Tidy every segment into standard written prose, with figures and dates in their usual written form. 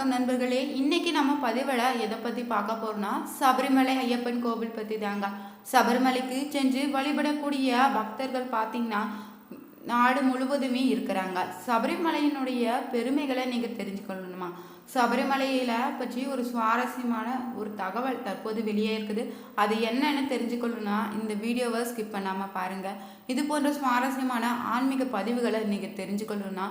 வணக்கம் நண்பர்களே. இன்னைக்கு நம்ம பதிவில் எதை பற்றி பார்க்க போறோம்னா சபரிமலை ஐயப்பன் கோவில் பற்றி தாங்க. சபரிமலைக்கு சென்று வழிபடக்கூடிய பக்தர்கள் பார்த்தீங்கன்னா நாடு முழுவதுமே இருக்கிறாங்க. சபரிமலையினுடைய பெருமைகளை நீங்கள் தெரிஞ்சுக்கொள்ளணுமா? சபரிமலையில பற்றி ஒரு சுவாரஸ்யமான ஒரு தகவல் தற்போது வெளியே இருக்குது. அது என்னன்னு தெரிஞ்சுக்கொள்ளணும்னா இந்த வீடியோவை ஸ்கிப் பண்ணாமல் பாருங்கள். இது போன்ற சுவாரஸ்யமான ஆன்மீக பதிவுகளை நீங்கள் தெரிஞ்சுக்கொள்ளணும்னா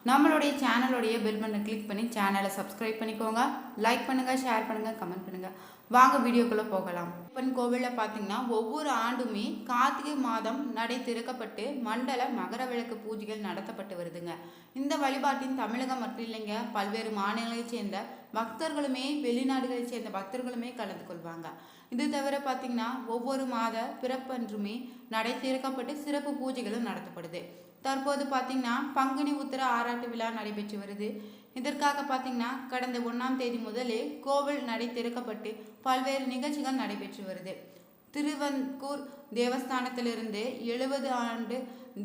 நம்மளுடைய சேனலுடைய பெல் பட்டனை கிளிக் பண்ணி சேனலை சப்ஸ்கிரைப் பண்ணிக்கோங்க. லைக் பண்ணுங்கள், ஷேர் பண்ணுங்கள், கமெண்ட் பண்ணுங்கள். வாங்க வீடியோக்குள்ளே போகலாம். ஐயப்பன் கோவிலில் பார்த்தீங்கன்னா ஒவ்வொரு ஆண்டுமே கார்த்திகை மாதம் நடை திறக்கப்பட்டு மண்டல மகர விளக்கு பூஜைகள் நடத்தப்பட்டு வருதுங்க. இந்த வழிபாட்டின் தமிழகம் மட்டும் இல்லைங்க, பல்வேறு மாநிலங்களைச் சேர்ந்த பக்தர்களுமே வெளிநாடுகளைச் சேர்ந்த பக்தர்களுமே கலந்து கொள்வாங்க. இது தவிர பார்த்தீங்கன்னா ஒவ்வொரு மாத பிறப்பன்றுமே நடை திறக்கப்பட்டு சிறப்பு பூஜைகளும் நடத்தப்படுது. தற்போது பார்த்தீங்கன்னா பங்குனி உத்திர ஆராட்டு விழா நடைபெற்று வருது. இதற்காக பார்த்தீங்கன்னா கடந்த 1ஆம் தேதி முதலே கோவில் நடை திறக்கப்பட்டு பல்வேறு நிகழ்ச்சிகள் நடைபெற்று வருது. திருவன்கூர் தேவஸ்தானத்திலிருந்து 70 ஆண்டு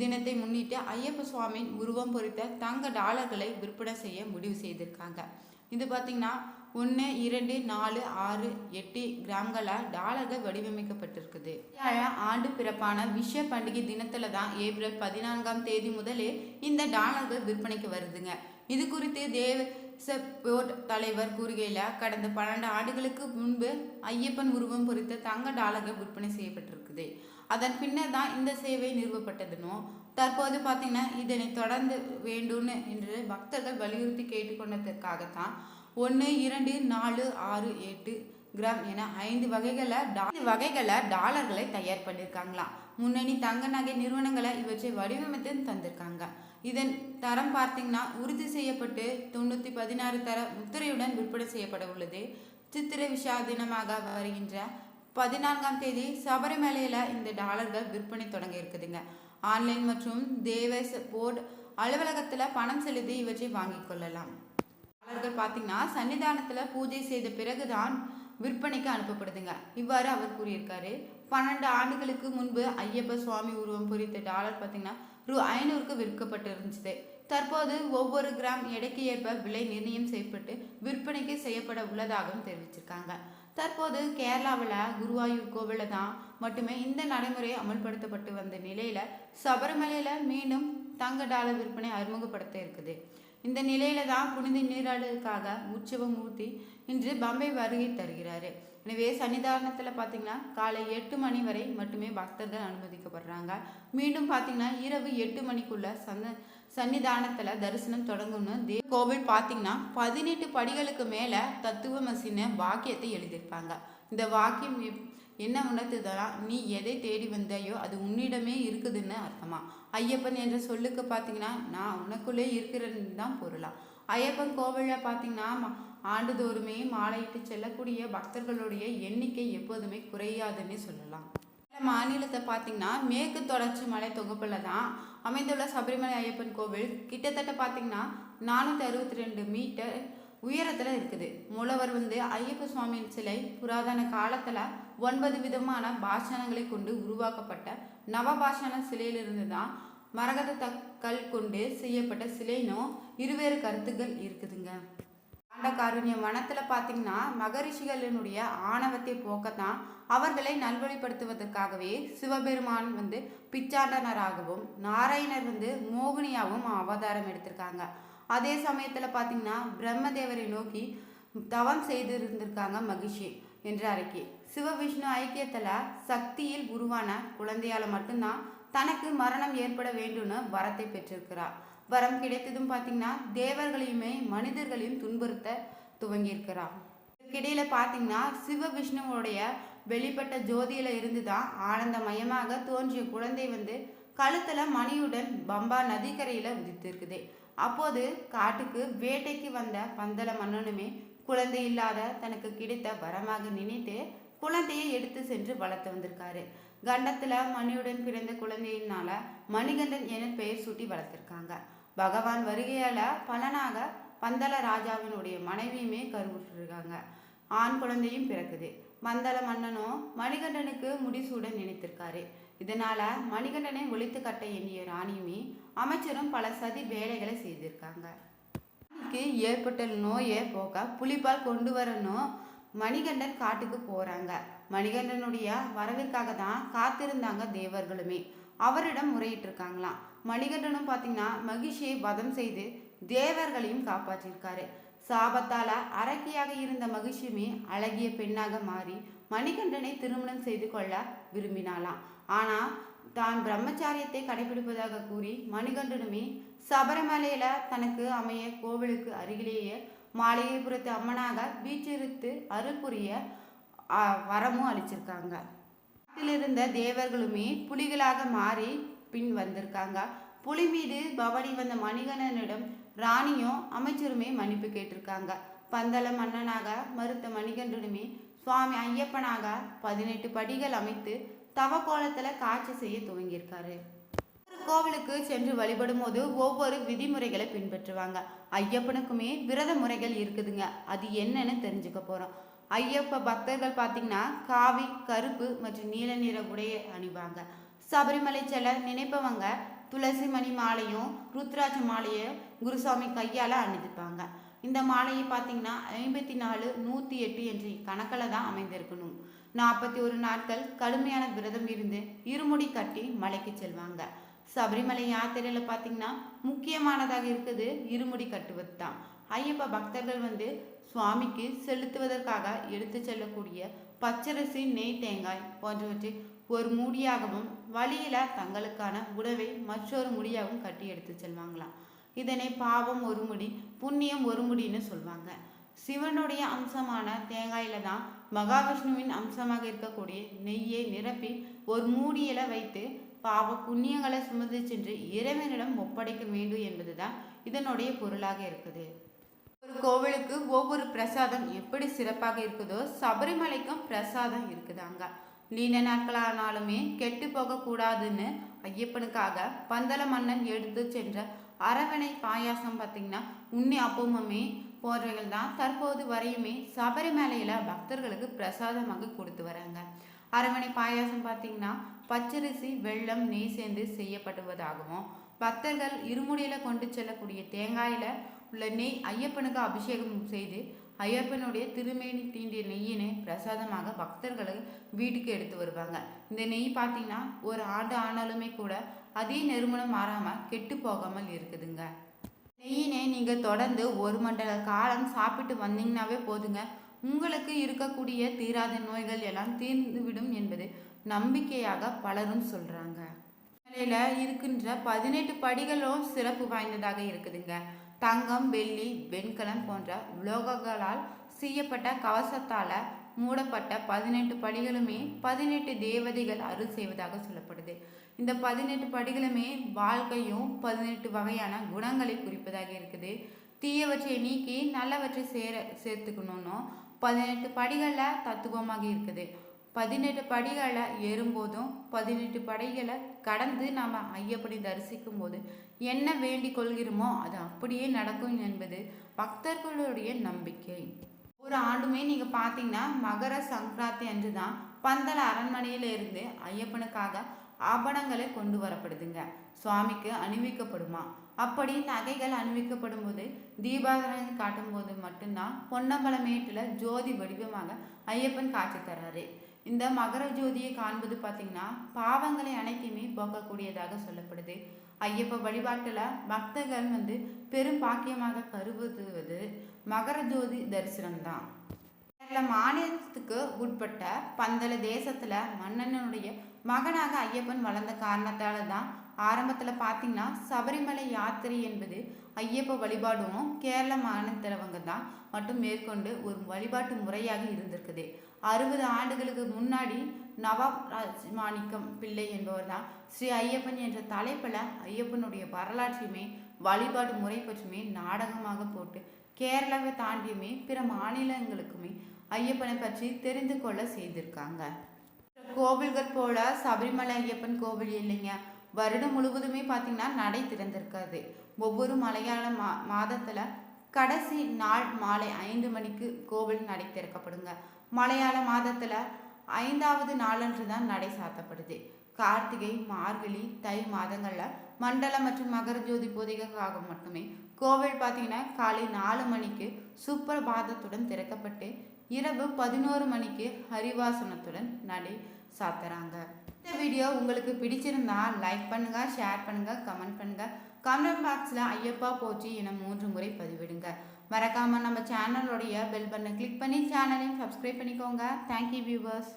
தினத்தை முன்னிட்டு ஐயப்ப சுவாமியின் உருவம் பொறித்த தங்க டாலர்களை விற்பனை செய்ய முடிவு செய்திருக்காங்க. இது பார்த்தீங்கன்னா 1, 2, 4, 6, 8 கிராம்களால் டாலர்கள் வடிவமைக்கப்பட்டிருக்குது. ஆண்டு பிறப்பான விஷ பண்டிகை தினத்துல தான் ஏப்ரல் 14ஆம் தேதி முதலே இந்த டாலர்கள் விற்பனைக்கு வருதுங்க. இது குறித்து தேவச போர்ட் தலைவர் கூறுகையில் கடந்த 12 ஆண்டுகளுக்கு முன்பு ஐயப்பன் உருவம் பொறித்த தங்க டாலர்கள் விற்பனை செய்யப்பட்டிருக்குது. அதன் பின்னர் தான் இந்த சேவை நிறுவப்பட்டதுன்னு தற்போது பார்த்தீங்கன்னா இதனை தொடர்ந்து வேண்டும்னு என்று பக்தர்கள் வலியுறுத்தி கேட்டுக்கொண்டதற்காகத்தான் 1, 2, 4, 6, 8 கிராம் என 5 வகைகளை டாலர்களை தயார் பண்ணியிருக்காங்களாம். முன்னணி தங்க நகை நிறுவனங்களை இவற்றை வடிவமைத்து தந்திருக்காங்க. இதன் தரம் பார்த்தீங்கன்னா உறுதி செய்யப்பட்டு 916 தர முத்திரையுடன் விற்பனை செய்யப்பட உள்ளது. சித்திரை விஷா தினமாக வருகின்ற 14ஆம் தேதி சபரிமலையில் இந்த டாலர்கள் விற்பனை தொடங்க இருக்குதுங்க. ஆன்லைன் மற்றும் தேவச போர்டு அலுவலகத்தில் பணம் செலுத்தி இவற்றை வாங்கி கொள்ளலாம். டாலர்கள் பார்த்தீங்கன்னா சன்னிதானத்தில் பூஜை செய்த பிறகுதான் விற்பனைக்கு அனுப்பப்படுதுங்க. இவ்வாறு அவர் கூறியிருக்காரு. 12 ஆண்டுகளுக்கு முன்பு ஐயப்ப சுவாமி உருவம் பொறித்த டாலர் பார்த்தீங்கன்னா ரூ. 500க்கு விற்கப்பட்டு இருந்துச்சு. தற்போது ஒவ்வொரு கிராம் எடைக்கு ஏற்ப விலை நிர்ணயம் செய்யப்பட்டு விற்பனைக்கு செய்யப்பட உள்ளதாகவும் தெரிவிச்சிருக்காங்க. தற்போது கேரளாவில் குருவாயூர் கோவிலில் தான் மட்டுமே இந்த நடைமுறை அமல்படுத்தப்பட்டு வந்த நிலையில சபரிமலையில மீண்டும் தங்க டாலர் விற்பனை அறிமுகப்படுத்த இருக்குது. இந்த நிலையில தான் புனித நீராடலுக்காக உற்சவமூர்த்தி இன்று பம்பை வருகை தருகிறாரு. எனவே சன்னிதானத்தில் பார்த்தீங்கன்னா காலை 8 மணி வரை மட்டுமே பக்தர்கள் அனுமதிக்கப்படுறாங்க. மீண்டும் பார்த்தீங்கன்னா இரவு 8 மணிக்குள்ள சன்னிதானத்தில் தரிசனம் தொடங்கும்னு கோவில் பார்த்தீங்கன்னா 18 படிகளுக்கு மேலே தத்துவமசின்னு வாக்கியத்தை எழுதியிருப்பாங்க. இந்த வாக்கியம் என்ன உணர்த்துதா? நீ எதை தேடி வந்தாயோ அது உன்னிடமே இருக்குதுன்னு அர்த்தமா. ஐயப்பன் என்ற சொல்லுக்கு பார்த்தீங்கன்னா நான் உனக்குள்ளே இருக்கிறன்னு தான் பொருளாம். ஐயப்பன் கோவிலில் பார்த்தீங்கன்னா ஆண்டுதோறுமே மாலையிட்டு செல்லக்கூடிய பக்தர்களுடைய எண்ணிக்கை எப்போதுமே குறையாதுன்னு சொல்லலாம். மாநிலத்தை பார்த்தீங்கன்னா மேற்கு தொடர்ச்சி மலை தொகுப்பில் தான் அமைந்துள்ள சபரிமலை ஐயப்பன் கோவில் கிட்டத்தட்ட பார்த்தீங்கன்னா 462 மீட்டர் உயரத்தில் இருக்குது. மூலவர் ஐயப்ப சுவாமியின் சிலை புராதன காலத்தில் 9 விதமான பாஷணங்களை கொண்டு உருவாக்கப்பட்ட நவபாஷண சிலையிலிருந்து தான் மரகத கல் கொண்டு செய்யப்பட்ட சிலைனோ இருவேறு கருத்துக்கள் இருக்குதுங்க. காண்டகாருண்ய வனத்தில் பார்த்தீங்கன்னா மகரிஷிகளினுடைய ஆணவத்தை போக்கத்தான் அவர்களை நல்வழிப்படுத்துவதற்காகவே சிவபெருமான் பிச்சாண்டனராகவும் நாராயணர் மோகினியாகவும் அவதாரம் எடுத்திருக்காங்க. அதே சமயத்தில் பார்த்தீங்கன்னா பிரம்மதேவரை நோக்கி தவம் செய்திருந்திருக்காங்க மகிஷி என்ற அறிக்கை. சிவவிஷ்ணு ஐக்கியத்தில் சக்தியில் உருவான குழந்தையால் மட்டும்தான் தனக்கு மரணம் ஏற்பட வேண்டும்னு வரத்தை பெற்றிருக்கிறார். வரம் கிடைத்ததும் பார்த்தீங்கன்னா தேவர்களையுமே மனிதர்களையும் துன்புறுத்த துவங்கியிருக்கிறார். இதுக்கிடையில பார்த்தீங்கன்னா சிவவிஷ்ணுவோடைய வெளிப்பட்ட ஜோதியில இருந்து தான் ஆனந்தமயமாக தோன்றிய குழந்தை கழுத்துல மணியுடன் பம்பா நதிக்கரையில உதித்திருக்குது. அப்போது காட்டுக்கு வேட்டைக்கு வந்த பந்தல மன்னனுமே குழந்தை இல்லாத தனக்கு கிடைத்த வரமாக நினைத்து குழந்தையை எடுத்து சென்று வளர்த்து வந்திருக்காரு. கண்டத்துல மணியுடன் பிறந்த குழந்தையினால மணிகண்டன் என பெயர் சூட்டி வளர்த்திருக்காங்க. பகவான் வருகையால பலனாக பந்தல ராஜாவினுடைய மனைவியுமே கருவுற்றிருக்காங்க. ஆண் குழந்தையும் பிறக்குது. பந்தல மன்னனும் மணிகண்டனுக்கு முடிசூட நினைத்திருக்காரு. இதனால மணிகண்டனை ஒழித்து கட்ட எண்ணிய ராணியுமே அமைச்சரும் பல சதி வேலைகளை செய்திருக்காங்க. ராணிக்கு ஏற்பட்ட நோயை போக்க புலிப்பால் கொண்டு வரணும் மணிகண்டன் காட்டுக்கு போறாங்க. மணிகண்டனுடைய வரவிற்காக தான் காத்திருந்தாங்க தேவர்களுமே. அவரிடம் முறையிட்டு இருக்காங்களாம். மணிகண்டனும் பார்த்தீங்கன்னா மகிழ்ச்சியை வதம் செய்து தேவர்களையும் காப்பாற்றிருக்காரு. சாபத்தால அரக்கியாக இருந்த மகிழ்ச்சியுமே அழகிய பெண்ணாக மாறி மணிகண்டனை திருமணம் செய்து கொள்ள விரும்பினாளாம். ஆனா தான் பிரம்மச்சாரியத்தை கடைபிடிப்பதாக கூறி மணிகண்டனுமே சபரிமலையில தனக்கு அமைய கோவிலுக்கு அருகிலேயே மாளிகைபுரத்து அம்மனாக வீற்றிருத்து அருள் புரிய வரமும் அளிச்சிருக்காங்க. இருந்த தேவர்களுமே புலிகளாக மாறி பின் வந்திருக்காங்க. புலி மீது பவனி வந்த மணிகண்டனிடம் ராணியும் அமைச்சருமே மன்னிப்பு கேட்டிருக்காங்க. பந்தள மன்னனாக மறுத்த மணிகண்டனுமே சுவாமி ஐயப்பனாக 18 படிகள் அமைத்து தவ கோலத்துல காட்சி செய்ய துவங்கியிருக்காரு. கோவிலுக்கு சென்று வழிபடும் போது ஒவ்வொரு விதிமுறைகளை பின்பற்றுவாங்க. ஐயப்பனுக்குமே விரத முறைகள் இருக்குதுங்க. அது என்னன்னு தெரிஞ்சுக்க போறோம். ஐயப்ப பக்தர்கள் பார்த்தீங்கன்னா காவி, கருப்பு மற்றும் நீல நிற உடையை அணிவாங்க. சபரிமலை செல்ல நினைப்பவங்க துளசி மணி மாலையும் ருத்ராட்ச மாலையும் குருசாமி கையால் அணிந்துப்பாங்க. இந்த மாலையை பார்த்தீங்கன்னா 54, 108 என்ற கணக்கில் தான் அமைந்திருக்கணும். 41 நாட்கள் கடுமையான விரதம் இருந்து இருமுடி கட்டி மலைக்கு செல்வாங்க. சபரிமலை யாத்திரையில் பார்த்தீங்கன்னா முக்கியமானதாக இருக்குது இருமுடி கட்டுவது தான். ஐயப்ப பக்தர்கள் சுவாமிக்கு செலுத்துவதற்காக எடுத்து செல்லக்கூடிய பச்சரிசி, நெய், தேங்காய் போன்றவற்றை ஒரு மூடியாகவும் வழியில தங்களுக்கான உணவை மற்றொரு முடியாகவும் கட்டி எடுத்து செல்வாங்களாம். இதனை பாவம் ஒரு முடி, புண்ணியம் ஒரு முடின்னு சொல்லுவாங்க. சிவனுடைய அம்சமான தேங்காயில தான் மகாவிஷ்ணுவின் அம்சமாக இருக்கக்கூடிய நெய்யை நிரப்பி ஒரு மூடியில வைத்து பாவ புண்ணியங்களை சுமந்து சென்று இறைவனிடம் ஒப்படைக்க வேண்டும் என்பதுதான் இதனுடைய பொருளாக இருக்குது. ஒரு கோவிலுக்கு ஒவ்வொரு பிரசாதம் எப்படி சிறப்பாக இருக்குதோ சபரிமலைக்கும் பிரசாதம் இருக்குதாங்க. நீண்ட நாட்களானாலுமே கெட்டு போகக்கூடாதுன்னு ஐயப்பனுக்காக பந்தள மன்னன் எடுத்து சென்ற அரவணை பாயாசம் பார்த்தீங்கன்னா உண்ணி அப்பமுமே போன்றவைகள் தான் தற்போது வரையுமே சபரிமலையில பக்தர்களுக்கு பிரசாதமாக கொடுத்து வராங்க. அரவணை பாயாசம் பார்த்தீங்கன்னா பச்சரிசி, வெல்லம், நெய் சேர்ந்து செய்யப்படுவதாகவும் பக்தர்கள் இருமுடியில கொண்டு செல்லக்கூடிய தேங்காயில உள்ள நெய் ஐயப்பனுக்கு அபிஷேகம் செய்து ஐயப்பனுடைய திருமேனி தீண்டிய நெய்யினை பிரசாதமாக பக்தர்களுக்கு வீட்டுக்கு எடுத்து வருவாங்க. இந்த நெய் பார்த்தீங்கன்னா ஒரு ஆண்டு ஆனாலுமே கூட அதே நெருமணம் மாறாமல் கெட்டு போகாமல் இருக்குதுங்க. நெய்யினை நீங்கள் தொடர்ந்து 1 மண்டல காலம் சாப்பிட்டு வந்தீங்கன்னாவே போதுங்க. உங்களுக்கு இருக்கக்கூடிய தீராத நோய்கள் எல்லாம் தீர்ந்துவிடும் என்பது நம்பிக்கையாக பலரும் சொல்கிறாங்க. நிலையில் இருக்கின்ற 18 படிகளும் சிறப்பு வாய்ந்ததாக இருக்குதுங்க. தங்கம், வெள்ளி, வெண்கலம் போன்ற உலோகங்களால் செய்யப்பட்ட கவசத்தால் மூடப்பட்ட 18 படிகளுமே 18 தேவதைகள் அருள் செய்வதாக சொல்லப்படுது. இந்த 18 படிகளுமே வாழ்க்கையும் 18 வகையான குணங்களை குறிப்பதாக இருக்குது. தீயவற்றை நீக்கி நல்லவற்றை சேர்த்துக்கணும்னு 18 படிகளில் தத்துவமாக இருக்குது. 18 படிகளை ஏறும்போதும் 18 படிகளை கடந்து நாம் ஐயப்பனை தரிசிக்கும் போது என்ன வேண்டிக் கொள்கிறோமோ அது அப்படியே நடக்கும் என்பது பக்தர்களுடைய நம்பிக்கை. ஒரு ஆண்டுமே நீங்கள் பார்த்தீங்கன்னா மகர சங்கராந்தி அன்று தான் பந்தள அரண்மனையிலிருந்து ஐயப்பனுக்காக ஆபரணங்களை கொண்டு வரப்படுதுங்க. சுவாமிக்கு அணிவிக்கப்படுமா. அப்படி நகைகள் அணிவிக்கப்படும் போது தீபாராதனை காட்டும் போது மட்டும்தான் பொன்னம்பலமேட்டில் ஜோதி வடிவமாக ஐயப்பன் காட்சி தர்றாரு. இந்த மகர ஜோதியை காண்பது பார்த்தீங்கன்னா பாவங்களை அனைத்தையுமே போக்கக்கூடியதாக சொல்லப்படுது. ஐயப்ப வழிபாட்டில் பக்தர்கள் பெரும் பாக்கியமாக கருதுவது மகர ஜோதி தரிசனம்தான். கேரள மாநிலத்துக்கு உட்பட்ட பந்தள தேசத்துல மன்னனுடைய மகனாக ஐயப்பன் வளர்ந்த காரணத்தால தான் ஆரம்பத்தில் பார்த்தீங்கன்னா சபரிமலை யாத்திரை என்பது ஐயப்ப வழிபாடும் கேரள மாநிலத்தவங்க தான் மட்டும் மேற்கொண்டு ஒரு வழிபாட்டு முறையாக இருந்திருக்குது. 60 ஆண்டுகளுக்கு முன்னாடி நவாப் ராஜமாணிக்கம் பிள்ளை என்பவர் தான் ஸ்ரீ ஐயப்பன் என்ற தலைப்பில் ஐயப்பனுடைய வரலாற்றையுமே வழிபாட்டு முறை பற்றியுமே நாடகமாக போட்டு கேரளாவை தாண்டியுமே பிற மாநிலங்களுக்குமே ஐயப்பனை பற்றி தெரிந்து கொள்ள செய்திருக்காங்க. கோவில்கள் போல சபரிமலை ஐயப்பன் கோவில் இல்லைங்க. வருடம் முழுவதுமே பார்த்தீங்கன்னா நடை திறந்திருக்காது. ஒவ்வொரு மலையாள மாதத்தில் கடைசி நாள் மாலை 5 மணிக்கு கோவில் நடை திறக்கப்படுங்க. மலையாள மாதத்தில் 5வது நாளன்று தான் நடை சாத்தப்படுது. கார்த்திகை, மார்கழி, தை மாதங்களில் மண்டல மற்றும் மகர ஜோதி பூஜைக்காக மட்டுமே கோவில் பார்த்தீங்கன்னா காலை 4 மணிக்கு சுப்பிரபாதத்துடன் திறக்கப்பட்டு இரவு 11 மணிக்கு ஹரிவாசனத்துடன் நடை சாத்துறாங்க. இந்த வீடியோ உங்களுக்கு பிடிச்சிருந்தா லைக் பண்ணுங்க, ஷேர் பண்ணுங்க, கமெண்ட் பண்ணுங்க. கமெண்ட் பாக்ஸில் ஐயப்பா போற்றி என 3 முறை பதிவிடுங்க. மறக்காம நம்ம சேனலோடைய பெல் பட்டனை கிளிக் பண்ணி சேனலையும் சப்ஸ்கிரைப் பண்ணிக்கோங்க. Thank you viewers.